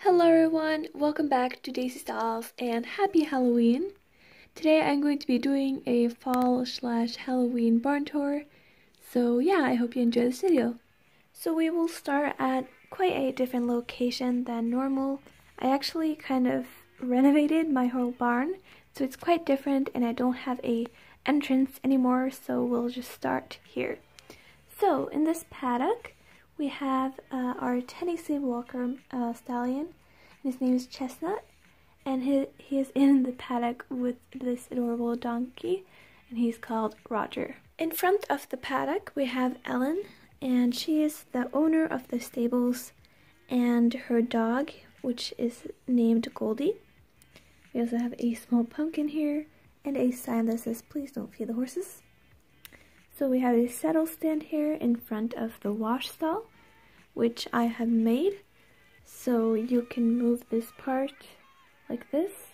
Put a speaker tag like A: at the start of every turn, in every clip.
A: Hello everyone, welcome back to Daisy Styles and happy Halloween. Today I'm going to be doing a fall/Halloween barn tour. So yeah, I hope you enjoy this video. So we will start at quite a different location than normal. I actually kind of renovated my whole barn, so it's quite different and I don't have a entrance anymore, so we'll just start here. So in this paddock, we have our Tennessee Walker stallion. His name is Chestnut, and he is in the paddock with this adorable donkey, and he's called Roger. In front of the paddock, we have Ellen, and she is the owner of the stables, and her dog, which is named Goldie. We also have a small pumpkin here, and a sign that says, "Please don't feed the horses." So we have a saddle stand here in front of the wash stall, which I have made. So you can move this part like this.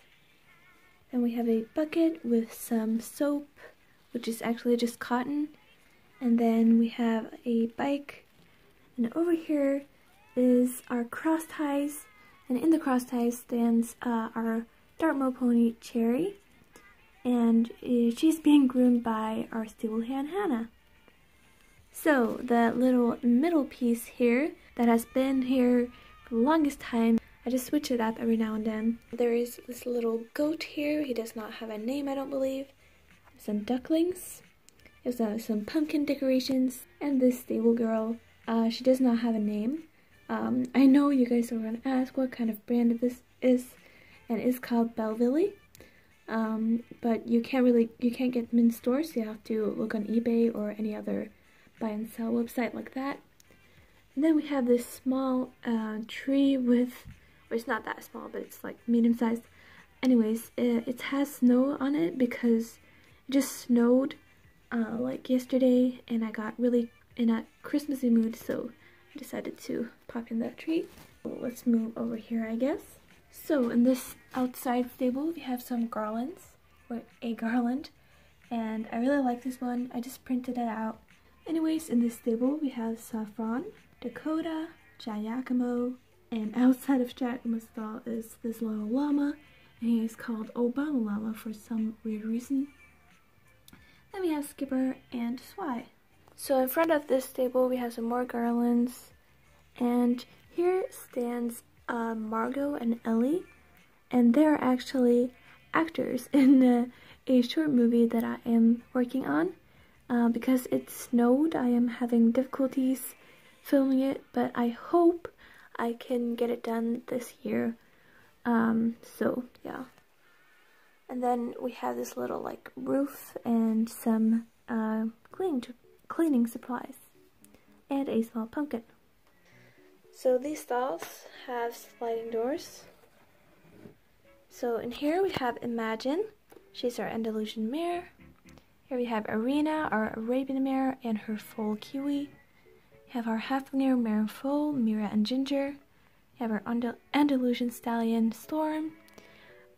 A: Then we have a bucket with some soap, which is actually just cotton. And then we have a bike. And over here is our cross ties. And in the cross ties stands our Dartmoor pony, Cherry. And she's being groomed by our stable hand, Hannah. So the little middle piece here that has been here for the longest time, I just switch it up every now and then. There is this little goat here. He does not have a name, I don't believe. Some ducklings. There's some pumpkin decorations. And this stable girl, she does not have a name. I know you guys are going to ask what kind of brand this is, and it's called Belleville. But you can't get them in stores, so you have to look on eBay or any other buy and sell website like that. And then we have this small tree with, well, it's not that small, but it's like medium sized. Anyways, it has snow on it because it just snowed like yesterday, and I got really in a Christmassy mood, so I decided to pop in that tree. So let's move over here, I guess. So in this outside stable, we have some garlands, or a garland, and I really like this one. I just printed it out. Anyways, in this stable, we have Saffron, Dakota, Giacomo, and outside of Giacomo's stall is this little llama, and he is called Obama Llama for some weird reason. Then we have Skipper and Swy. So in front of this stable, we have some more garlands, and here stands Margot and Ellie, and they're actually actors in a short movie that I am working on. Because it snowed, I am having difficulties filming it, but I hope I can get it done this year. So yeah. And then we have this little like roof and some cleaning supplies, and a small pumpkin. So these stalls have sliding doors. So in here we have Imagine. She's our Andalusian mare. Here we have Arena, our Arabian mare, and her foal Kiwi. We have our Haflinger mare and foal, Mira and Ginger. We have our Andalusian stallion, Storm.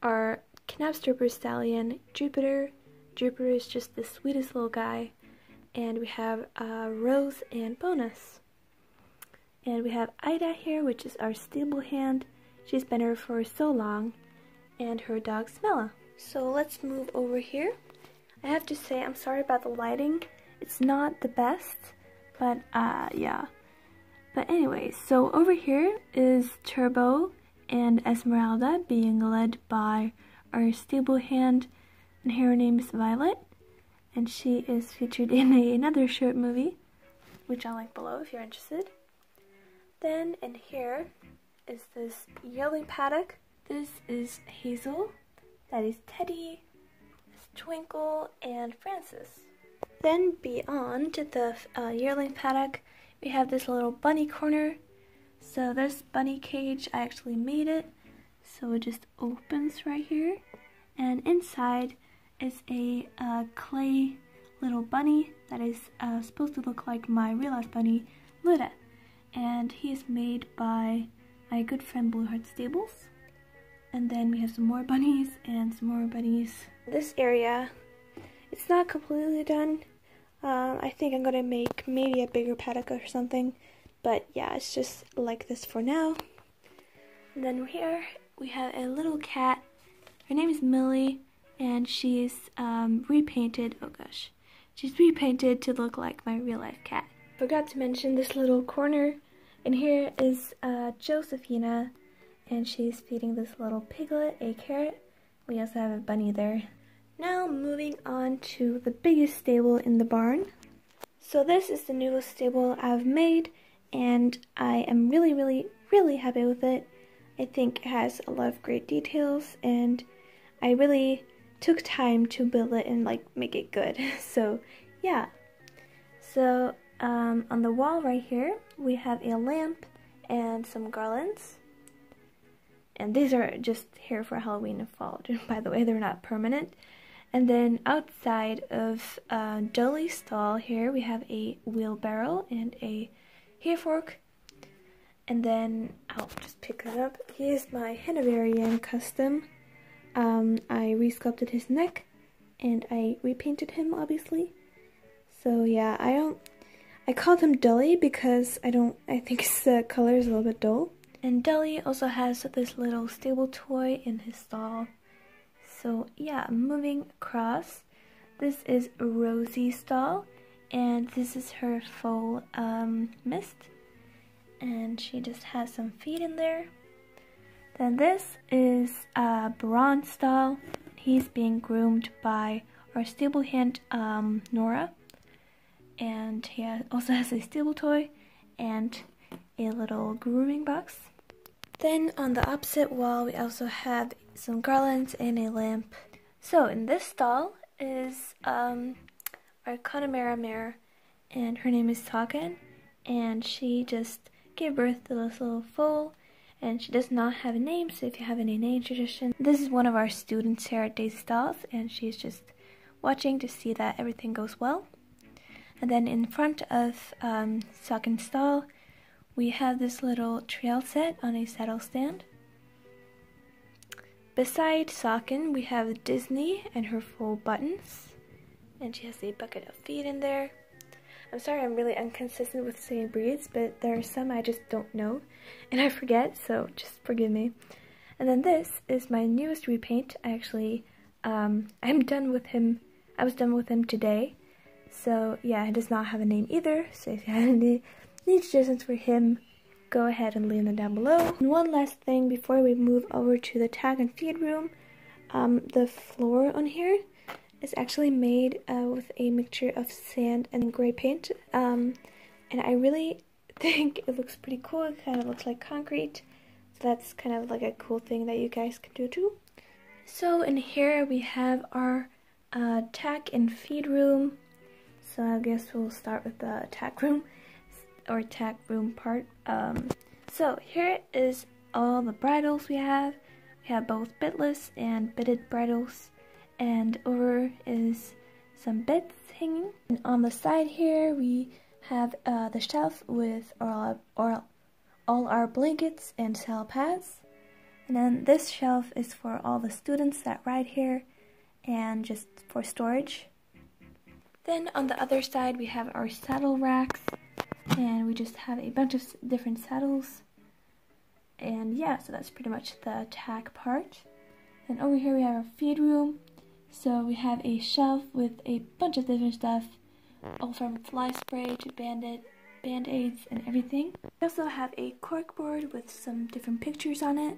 A: Our Knapstripper stallion, Jupiter. Jupiter is just the sweetest little guy. And we have Rose and Bonus. And we have Ida here, which is our stable hand. She's been here for so long. And her dog, Smella. So let's move over here. I have to say, I'm sorry about the lighting. It's not the best, but yeah. But anyways, so over here is Turbo and Esmeralda being led by our stable hand, and her name is Violet, and she is featured in another short movie, which I'll link below if you're interested. Then in here is this yearling paddock. This is Hazel, that is Teddy, Twinkle, and Francis. Then beyond the yearling paddock, we have this little bunny corner. So this bunny cage, I actually made it. So it just opens right here. And inside is a clay little bunny that is supposed to look like my real life bunny, Luda. And he is made by my good friend Blueheart Stables. And then we have some more bunnies and some more bunnies. This area, it's not completely done. I think I'm gonna make maybe a bigger paddock or something. But yeah, it's just like this for now. And then here we have a little cat. Her name is Millie, and she's repainted. Oh gosh, she's repainted to look like my real life cat. Forgot to mention this little corner. And here is Josephina, and she's feeding this little piglet a carrot. We also have a bunny there. Now moving on to the biggest stable in the barn. So this is the newest stable I've made, and I am really happy with it. I think it has a lot of great details, and I really took time to build it and like make it good. So yeah. So on the wall right here we have a lamp and some garlands, and these are just here for Halloween and fall. By the way, they're not permanent. And then outside of Dolly's stall here we have a wheelbarrow and a hay fork. And then I'll just pick that up. Here's my Hanoverian custom. I resculpted his neck and I repainted him, obviously. So yeah, I called him Dolly because I think his color is a little bit dull. And Dolly also has this little stable toy in his stall. So yeah, moving across, this is Rosie's stall, and this is her full mist, and she just has some feet in there. Then this is Baron's stall. He's being groomed by our stable hand Nora, and he also has a stable toy and a little grooming box. Then on the opposite wall we also have some garlands and a lamp. So in this stall is our Connemara mare, and her name is Talkin, and she just gave birth to this little foal, and she does not have a name, so if you have any name tradition. This is one of our students here at Daisy Stalls, and she's just watching to see that everything goes well. And then in front of Talkin's stall we have this little trail set on a saddle stand. Beside Socken, we have Disney and her full buttons, and she has a bucket of feed in there. I'm sorry I'm really inconsistent with saying breeds, but there are some I just don't know, and I forget, so just forgive me. And then this is my newest repaint. I actually, I'm done with him. I was done with him today, so yeah, he does not have a name either, so if you have any suggestions for him, go ahead and leave them down below. And one last thing before we move over to the tag and feed room, the floor on here is actually made with a mixture of sand and gray paint, and I really think it looks pretty cool. It kind of looks like concrete, so that's kind of like a cool thing that you guys can do too. So in here we have our tag and feed room, so I guess we'll start with the tag room. Or tag room part. So here is all the bridles we have. We have both bitless and bitted bridles, and over is some bits hanging. And on the side here we have the shelf with all our blankets and saddle pads. And then this shelf is for all the students that ride here and just for storage. Then on the other side we have our saddle racks, and we just have a bunch of different saddles. And yeah, so that's pretty much the tag part. And over here we have our feed room. So we have a shelf with a bunch of different stuff, all from fly spray to band-aids and everything. We also have a corkboard with some different pictures on it.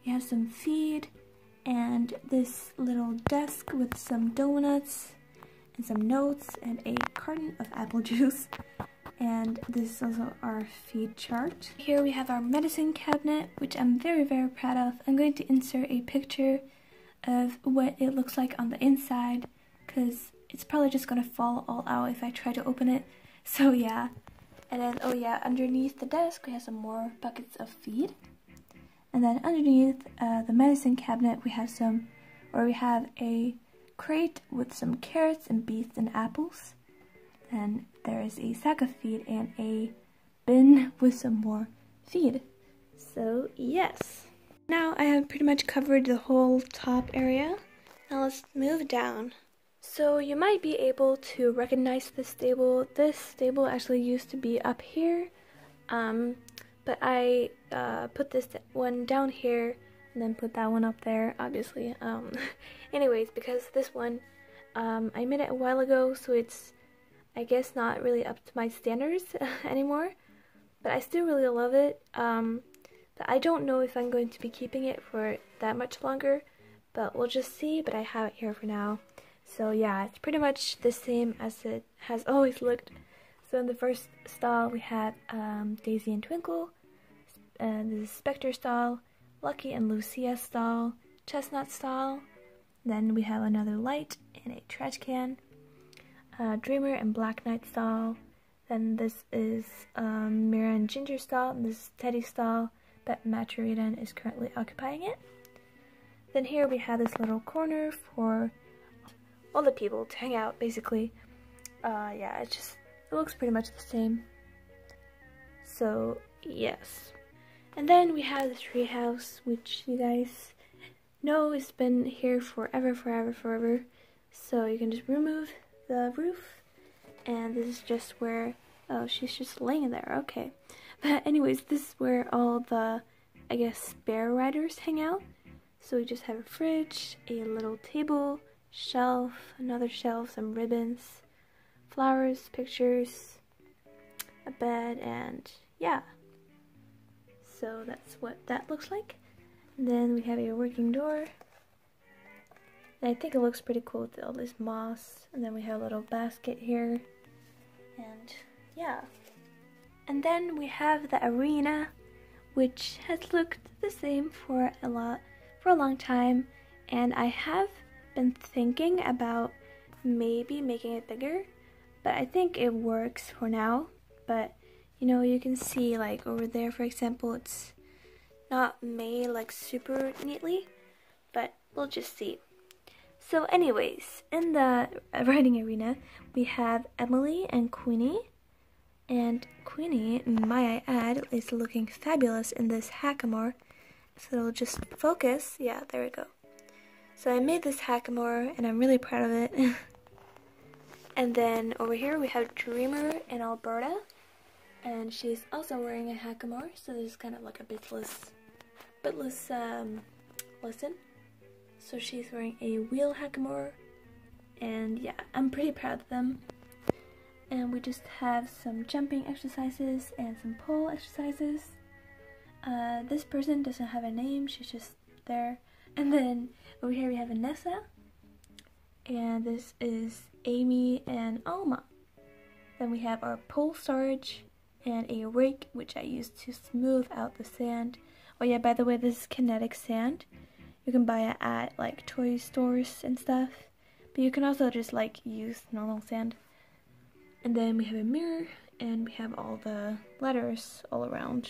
A: We have some feed and this little desk with some donuts and some notes and a carton of apple juice. And this is also our feed chart. Here we have our medicine cabinet, which I'm very proud of. I'm going to insert a picture of what it looks like on the inside, because it's probably just going to fall all out if I try to open it. So yeah. And then, oh yeah, underneath the desk we have some more buckets of feed. And then underneath the medicine cabinet we have a crate with some carrots and beets and apples. And there is a sack of feed and a bin with some more feed. So yes. Now I have pretty much covered the whole top area. Now let's move down. So you might be able to recognize this stable. This stable actually used to be up here, but I put this one down here and then put that one up there, obviously. Anyways, because this one, I made it a while ago, so it's, I guess, not really up to my standards anymore, but I still really love it. But I don't know if I'm going to be keeping it for that much longer, but we'll just see. But I have it here for now. So yeah, it's pretty much the same as it has always looked. So in the first style we have Daisy and Twinkle, and this is Spectre style, Lucky and Lucia style, Chestnut style. Then we have another light and a trash can, Dreamer and Black Knight style. Then this is Mira and Ginger style, and this is Teddy style, but Maturidan is currently occupying it. Then here we have this little corner for all the people to hang out, basically. Yeah, it looks pretty much the same. So, yes. And then we have the tree house, which you guys know has been here forever. So you can just remove the roof, and this is just where, oh, she's just laying there, okay. But anyways, this is where all the, I guess, bear riders hang out. So we just have a fridge, a little table, shelf, another shelf, some ribbons, flowers, pictures, a bed, and yeah. So that's what that looks like. And then we have a working door. And I think it looks pretty cool with all this moss. And then we have a little basket here. And yeah. And then we have the arena, which has looked the same for a long time. And I have been thinking about maybe making it bigger, but I think it works for now. But you know, you can see like over there, for example, it's not made like super neatly, but we'll just see. So anyways, in the riding arena, we have Emily and Queenie. And Queenie, might I add, is looking fabulous in this hackamore. So it'll just focus. Yeah, there we go. So I made this hackamore, and I'm really proud of it. And then over here we have Dreamer and Alberta. And she's also wearing a hackamore, so this is kind of like a bitless lesson. So she's wearing a wheel hackamore, and yeah, I'm pretty proud of them. And we just have some jumping exercises and some pole exercises. This person doesn't have a name, she's just there. And then over here we have Vanessa, and this is Amy and Alma. Then we have our pole storage and a rake, which I use to smooth out the sand. Oh yeah, by the way, this is kinetic sand. You can buy it at like toy stores and stuff, but you can also just like use normal sand. And then we have a mirror, and we have all the letters all around.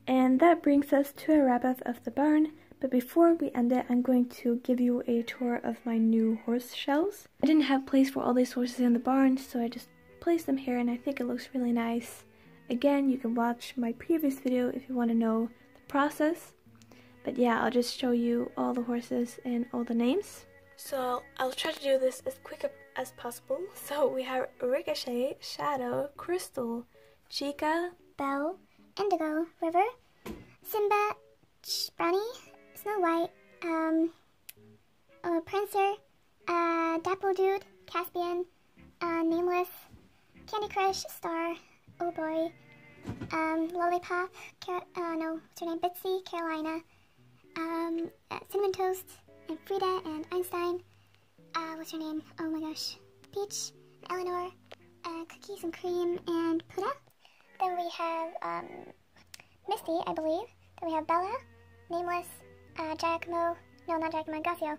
A: And that brings us to a wrap up of the barn. But before we end it, I'm going to give you a tour of my new horse shells. I didn't have place for all these horses in the barn, so I just placed them here, and I think it looks really nice. Again, you can watch my previous video if you want to know the process. But yeah, I'll just show you all the horses and all the names. So I'll try to do this as quick as possible. So we have Ricochet, Shadow, Crystal, Chica,
B: Belle, Indigo, River, Simba, Brownie, Snow White, Prancer, Dapple Dude, Caspian, Nameless, Candy Crush, Star, Oh Boy, Lollipop, what's her name, Bitsy, Carolina, Cinnamon Toast, and Frida, and Einstein, what's her name, oh my gosh, Peach, Eleanor, Cookies and Cream, and Puda. Then we have, Misty, I believe. Then we have Bella, Nameless, Giacomo, no, not Giacomo, Gaucio,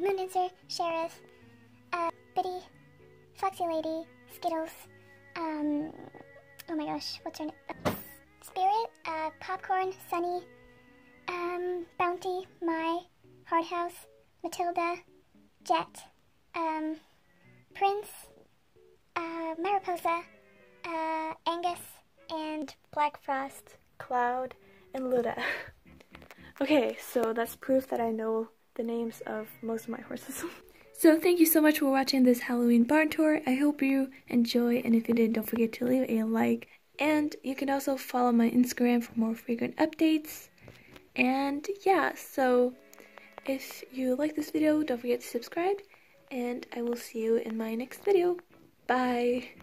B: Moon Dancer, Sheriff, Biddy, Foxy Lady, Skittles, oh my gosh, what's her name? Spirit, Popcorn, Sunny, Bounty, Mai, Hard House, Matilda, Jet, Prince, Mariposa, Angus, and
A: Black Frost, Cloud, and Luda. Okay, so that's proof that I know the names of most of my horses. So thank you so much for watching this Halloween barn tour. I hope you enjoy, and if you did, don't forget to leave a like And you can also follow my Instagram for more frequent updates. And yeah, so if you like this video, don't forget to subscribe, and I will see you in my next video. Bye!